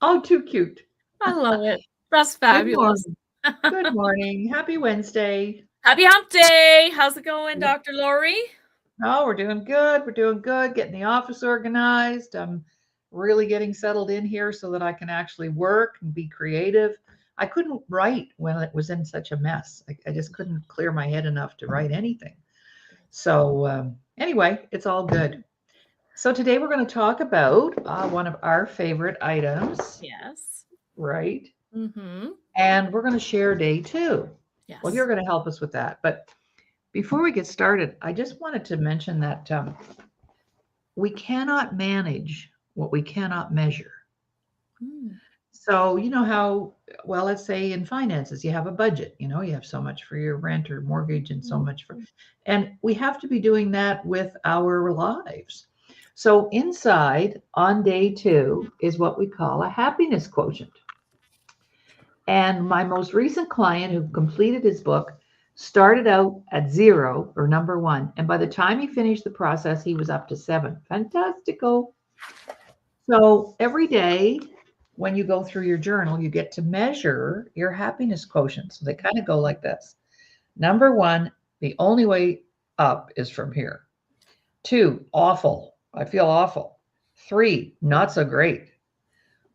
Oh, too cute. I love it. That's Good fabulous. morning. Good morning. Happy Wednesday. Happy hump day. How's it going, Yep. Dr. Laurie? Oh, we're doing good. We're doing good. Getting the office organized. I'm really getting settled in here so that I can actually work and be creative. I couldn't write when it was in such a mess. I just couldn't clear my head enough to write anything. So, anyway, it's all good. So, today we're going to talk about one of our favorite items, Yes. right? Mm-hmm. And we're going to share day two. Well, you're Yes. going to help us with that. But before we get started, I just wanted to mention that we cannot manage what we cannot measure. Mm. So, you know how, well, let's say in finances, you have a budget, you have so much for your rent or mortgage and so much for, and we have to be doing that with our lives. So, inside on day two is what we call a happiness quotient. And my most recent client who completed his book started out at zero or number one. And by the time he finished the process, he was up to seven. Fantastico. So every day when you go through your journal, you get to measure your happiness quotient. So they kind of go like this. Number one, the only way up is from here. Two, awful. I feel awful. Three, not so great.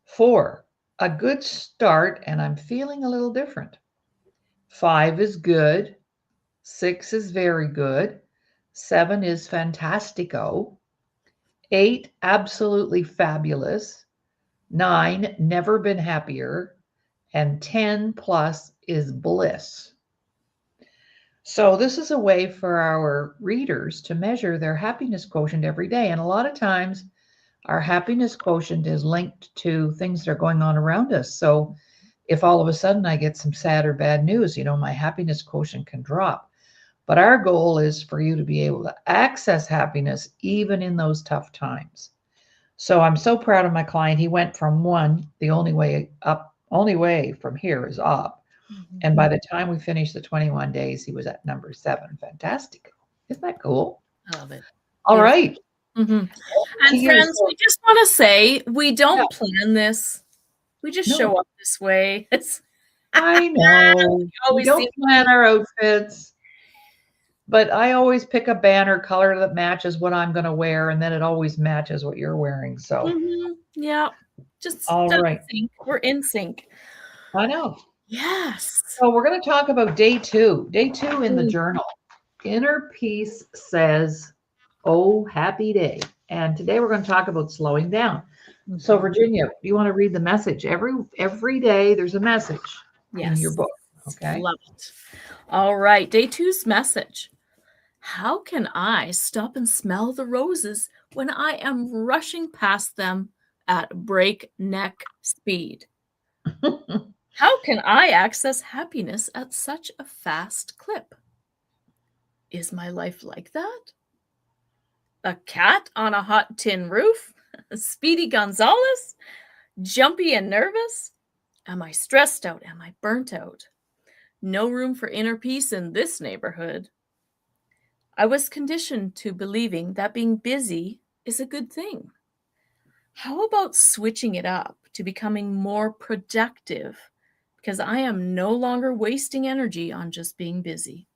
Four, a good start, and I'm feeling a little different. Five is good. Six is very good. Seven is fantastico. Eight, absolutely fabulous. Nine, never been happier. And 10 plus is bliss. So, this is a way for our readers to measure their happiness quotient every day. And a lot of times, our happiness quotient is linked to things that are going on around us. So, if all of a sudden I get some sad or bad news, my happiness quotient can drop. But our goal is for you to be able to access happiness even in those tough times. So I'm so proud of my client. He went from one, the only way up, only way from here is up. Mm-hmm. And by the time we finished the 21 days, he was at number seven. Fantastic. Isn't that cool? I love it. All Beautiful. right. Mm-hmm. To And you. friends, So, we just want to say we yeah, don't plan this. We just no, show up this way. It's I know. We always don't seems plan our outfits, but I always pick a banner color that matches what I'm going to wear, and then it always matches what you're wearing. So, Yeah. Just all in right. sync. We're in sync. I know. Yes. So we're going to talk about day two. Day two in the Mm. journal. Inner peace says, "Oh, happy day." And today we're going to talk about slowing down. So Mhm. Virginia, do you want to read the message? Every day there's a message in your Yes. book. Okay. Love it. All right. Day two's message. How can I stop and smell the roses when I am rushing past them at breakneck speed? How can I access happiness at such a fast clip? Is my life like that? A cat on a hot tin roof? Speedy Gonzales? Jumpy and nervous? Am I stressed out? Am I burnt out? No room for inner peace in this neighborhood. I was conditioned to believing that being busy is a good thing. How about switching it up to becoming more productive? Because I am no longer wasting energy on just being busy.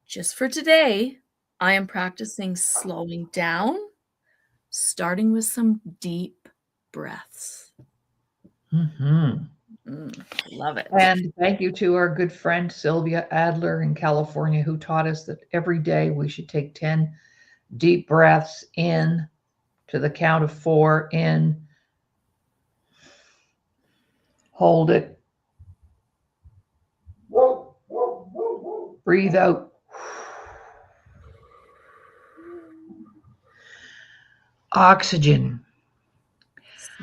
Just for today, I am practicing slowing down, starting with some deep breaths. Mhm. Love it. And thank you to our good friend Sylvia Adler in California, who taught us that every day we should take 10 deep breaths in to the count of four in, hold it, breathe out. Oxygen.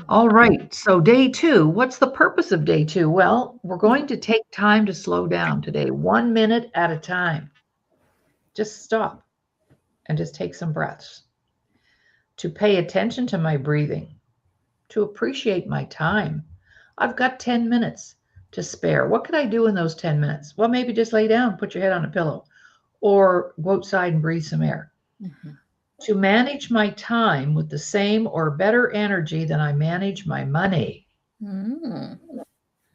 All right. So, day two, what's the purpose of day two? Well, we're going to take time to slow down today, 1 minute at a time. Just stop and just take some breaths. To pay attention to my breathing, to appreciate my time. I've got 10 minutes to spare. What could I do in those 10 minutes? Well, maybe just lay down, put your head on a pillow, or go outside and breathe some air. Mhm. To manage my time with the same or better energy than I manage my money. Mm.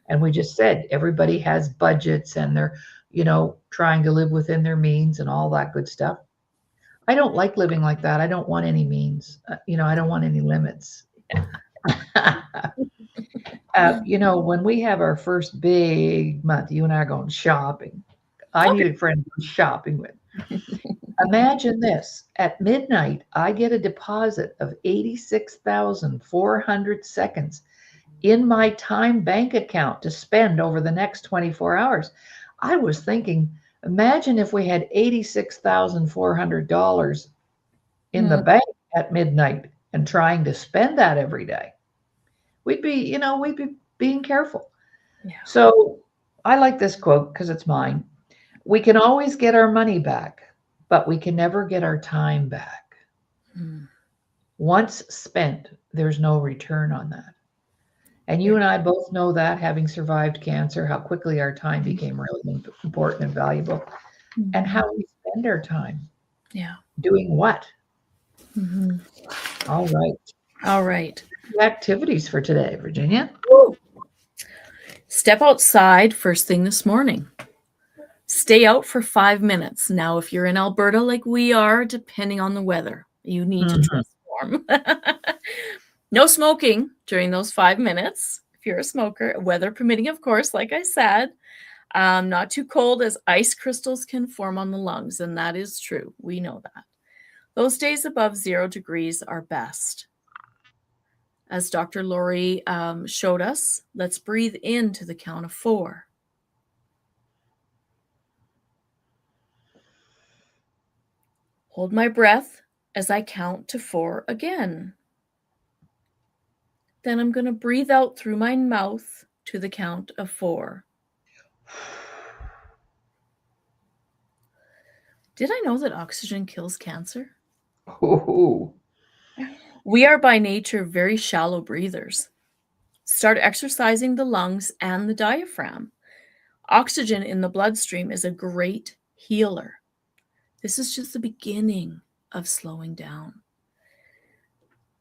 And we just said everybody has budgets and they're, trying to live within their means and all that good stuff. I don't like living like that. I don't want any means. I don't want any limits. When we have our first big month, you and I are going shopping. I Okay. need a friend to go shopping with. Imagine this. At midnight, I get a deposit of 86,400 seconds in my time bank account to spend over the next 24 hours. I was thinking, imagine if we had $86,400 in the Mm. bank at midnight and trying to spend that every day. We'd be being careful. Yeah. So I like this quote because it's mine. We can always get our money back, but we can never get our time back. Mm. Once spent, there's no return on that. And you Yeah. and I both know that, having survived cancer, how quickly our time became really important and valuable, and Mhm. how we spend our time Yeah. doing what. Mhm. All right. All right. The activities for today, Virginia. Woo. Step outside first thing this morning. Stay out for 5 minutes. Now, if you're in Alberta like we are, depending on the weather, you need to Mhm. dress warm. No smoking during those 5 minutes. If you're a smoker, weather permitting, of course, like I said. Not too cold, as ice crystals can form on the lungs, and that is true. We know that. Those days above 0 degrees are best. As Dr. Laurie showed us, let's breathe into the count of 4. Hold my breath as I count to 4 again. Then I'm going to breathe out through my mouth to the count of 4. Did I know that oxygen kills cancer? Ooh. We are by nature very shallow breathers. Start exercising the lungs and the diaphragm. Oxygen in the bloodstream is a great healer. This is just the beginning of slowing down.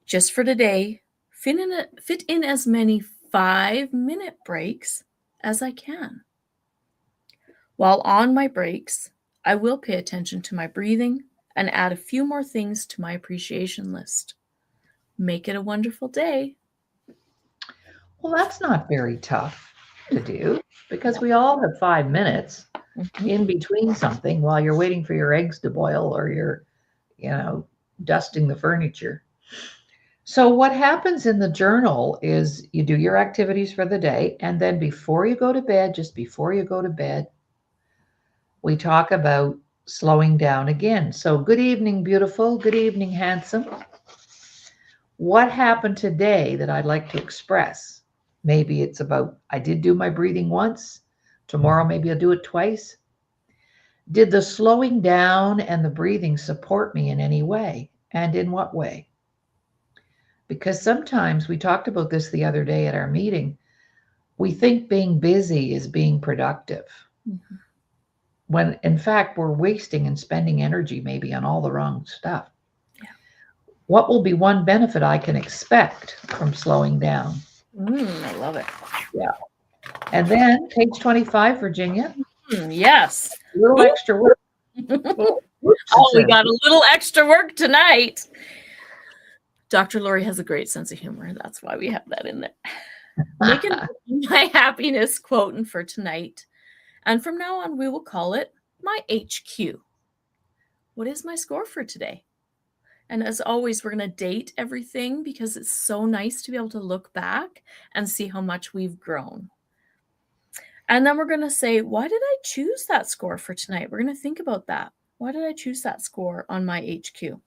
Just for today, fit in as many 5-minute breaks as I can. While on my breaks, I will pay attention to my breathing and add a few more things to my appreciation list. Make it a wonderful day. Well, that's not very tough to do because No. we all have 5 minutes Mhm. in between something while you're waiting for your eggs to boil or you're, you know, dusting the furniture. So, what happens in the journal is you do your activities for the day, and then before you go to bed, just before you go to bed, we talk about slowing down again. So, good evening, beautiful. Good evening, handsome. What happened today that I'd like to express? Maybe it's about I did do my breathing once. Tomorrow, maybe I'll do it twice. Did the slowing down and the breathing support me in any way? And in what way? Because sometimes we talked about this the other day at our meeting. We think being busy is being productive, Mhm. when in fact we're wasting and spending energy maybe on all the wrong stuff. Yeah. What will be one benefit I can expect from slowing down? I love it. Yeah. And then page 25, Virginia, Yes. a little extra work. Oh, whoops, it Oh, we says. got a little extra work tonight. Dr. Laurie has a great sense of humor. That's why we have that in there. Making my happiness quoting for tonight. And from now on, we will call it my HQ. What is my score for today? And as always, we're going to date everything because it's so nice to be able to look back and see how much we've grown. And then we're going to say, why did I choose that score for tonight? We're going to think about that. Why did I choose that score on my HQ?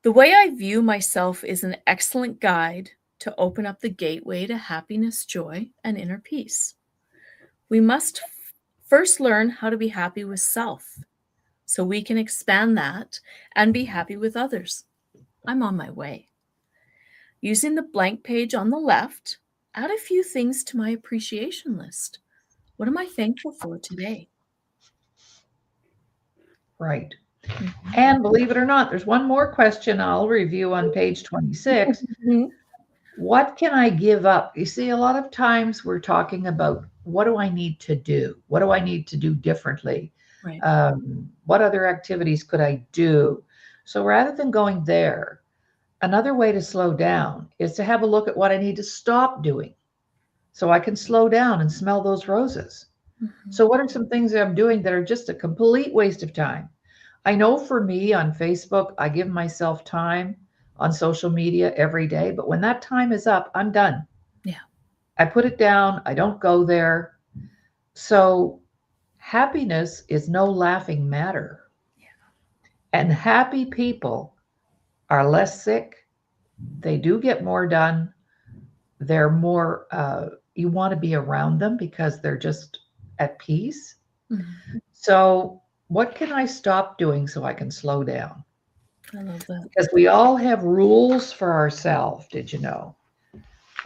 The way I view myself is an excellent guide to open up the gateway to happiness, joy, and inner peace. We must first learn how to be happy with self so we can expand that and be happy with others. I'm on my way. Using the blank page on the left, add a few things to my appreciation list. What am I thankful for today? Right. Mhm. And believe it or not, there's one more question I'll review on page 26. Mhm. What can I give up? You see, a lot of times we're talking about what do I need to do? What do I need to do differently? Right. What other activities could I do? So rather than going there, another way to slow down is to have a look at what I need to stop doing so I can slow down and smell those roses. Mhm. So, what are some things that I'm doing that are just a complete waste of time? I know for me on Facebook, I give myself time on social media every day, but when that time is up, I'm done. Yeah. I put it down, I don't go there. So, happiness is no laughing matter. And happy people are less sick, they do get more done, they're more, you want to be around them because they're just at peace. Mhm. So, what can I stop doing so I can slow down? I love that. Because we all have rules for ourselves, did you know?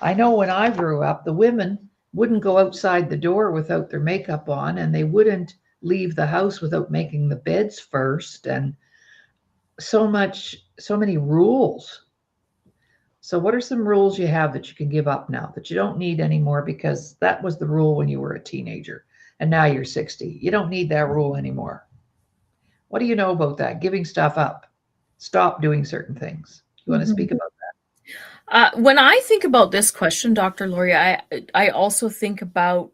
I know when I grew up, the women wouldn't go outside the door without their makeup on, and they wouldn't leave the house without making the beds first, and so many rules. So, what are some rules you have that you can give up now that you don't need anymore because that was the rule when you were a teenager and now you're 60? You don't need that rule anymore. What do you know about that? Giving stuff up, stop doing certain things. You want to Mhm. speak about When I think about this question, Dr. Laurie, I also think about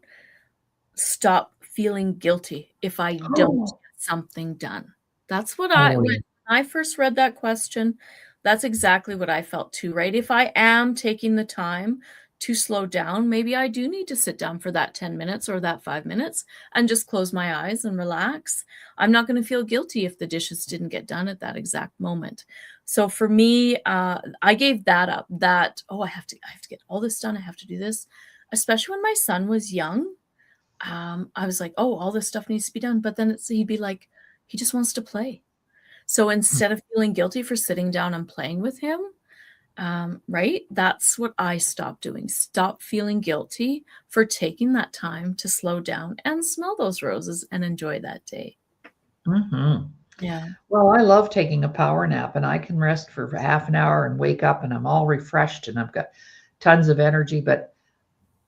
stop feeling guilty if I that? don't Oh, get something done. That's what oh when yeah. I first read that question, that's exactly what I felt too, right? If I am taking the time to slow down, maybe I do need to sit down for that 10 minutes or that 5 minutes and just close my eyes and relax. I'm not going to feel guilty if the dishes didn't get done at that exact moment. So for me, I gave that up. That oh, I have to get all this done. I have to do this, especially when my son was young. I was like, "Oh, all this stuff needs to be done," but then he'd be like, he just wants to play. So instead of feeling guilty for sitting down and playing with him, right? That's what I stopped doing. Stop feeling guilty for taking that time to slow down and smell those roses and enjoy that day. Hmm. Yeah. Well, I love taking a power nap and I can rest for half an hour and wake up and I'm all refreshed and I've got tons of energy. But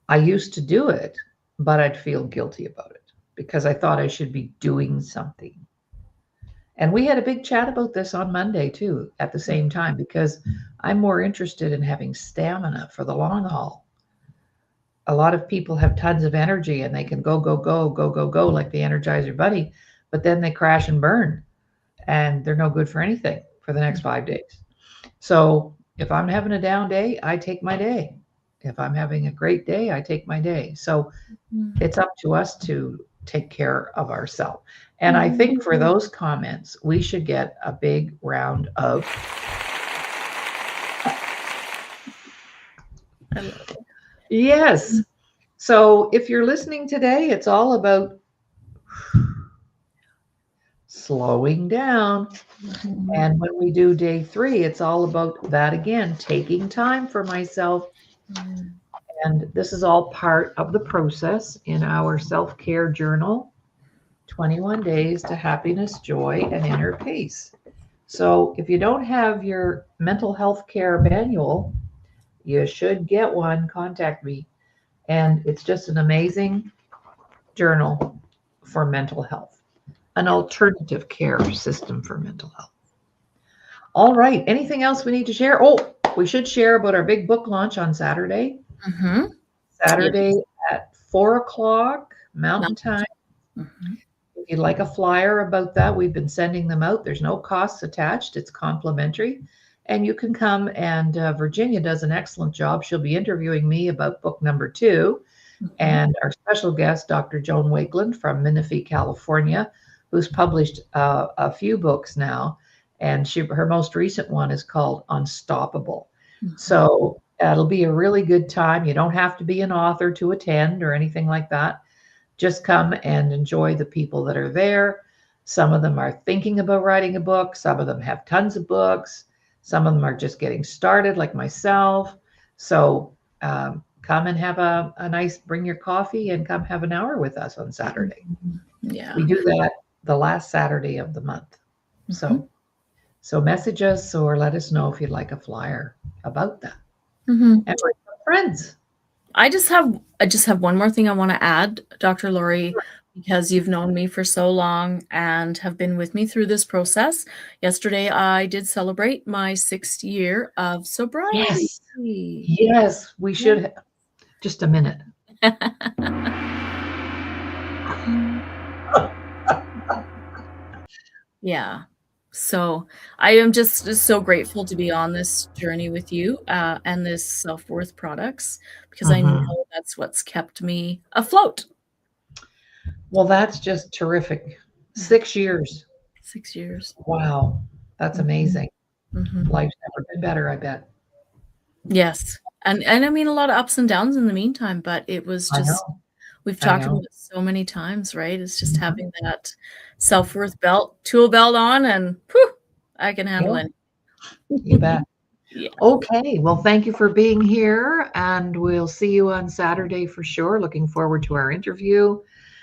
I used to do it, but I'd feel guilty about it because I thought I should be doing something. And we had a big chat about this on Monday too, at the same time, because I'm more interested in having stamina for the long haul. A lot of people have tons of energy and they can go, go, go, go, go, go like the Energizer Bunny, but then they crash and burn and they're no good for anything for the next 5 days. So if I'm having a down day, I take my day. If I'm having a great day, I take my day. So Mhm. it's up to us to take care of ourselves. And I Mhm. think for those comments, we should get a big round of I love it. yes. So if you're listening today, it's all about slowing down. Mhm. And when we do day 3, it's all about that again, taking time for myself. Mm. And this is all part of the process in our self care journal, 21 Days to Happiness, Joy, and Inner Peace. So if you don't have your mental health care manual, you should get one. Contact me. And it's just an amazing journal for mental health, an Yeah. alternative care system for mental health. All right. Anything else we need to share? Oh, we should share about our big book launch on Saturday. Mhm. Saturday Yes. at 4 o'clock Not Mountain Time. mhm. If you'd like a flyer about that, we've been sending them out. There's no costs attached, it's complimentary. And you can come, and Virginia does an excellent job. She'll be interviewing me about book number 2. Mhm. And our special guest, Dr. Joan Wakeland from Menifee, California, who's published a few books now. And her most recent one is called Unstoppable. Mhm. So it'll be a really good time. You don't have to be an author to attend or anything like that. Just come and enjoy the people that are there. Some of them are thinking about writing a book. Some of them have tons of books. Some of them are just getting started, like myself. So come and have a nice, bring your coffee and come have an hour with us on Saturday. Mhm. We Yeah. do that the last Saturday of the month. Mhm. So message us or let us know if you'd like a flyer about that. Mhm. and we're friends. I just have one more thing I want to add, Dr. Laurie, because you've known me for so long and have been with me through this process. Yesterday, I did celebrate my 6th year of sobriety. Yes. Yes, we should. Just a minute. Yeah. So I am just so grateful to be on this journey with you and this self-worth products because I know Mhm. that's what's kept me afloat. Well, that's just terrific. 6 years. 6 years. Wow, that's Mhm. amazing. Mhm. Life's never been better, I bet. Yes. And I mean a lot of ups and downs in the meantime, but it was I just know. we've I talked about know. it so many times, right? It's just Mhm. having that self-worth tool belt on and whew, I can handle Yeah, it. you bet. Yeah. Okay, well, thank you for being here, and we'll see you on Saturday for sure. Looking forward to our interview.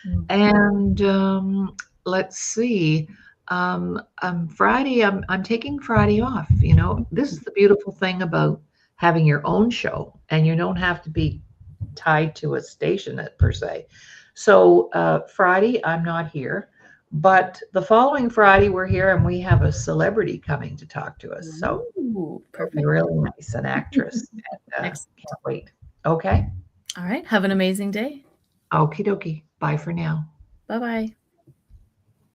Mm. And let's see. Friday, I'm taking Friday off. You know, this is the beautiful thing about having your own show, and you don't have to be tied to a station per se. So Friday, I'm not here, but the following Friday, we're here, and we have a celebrity coming to talk to us. So Ooh, it'll be perfect. really nice, an actress. And, Excellent. can't wait. Okay. All right. Have an amazing day. Okie dokie. Bye for now. Bye-bye.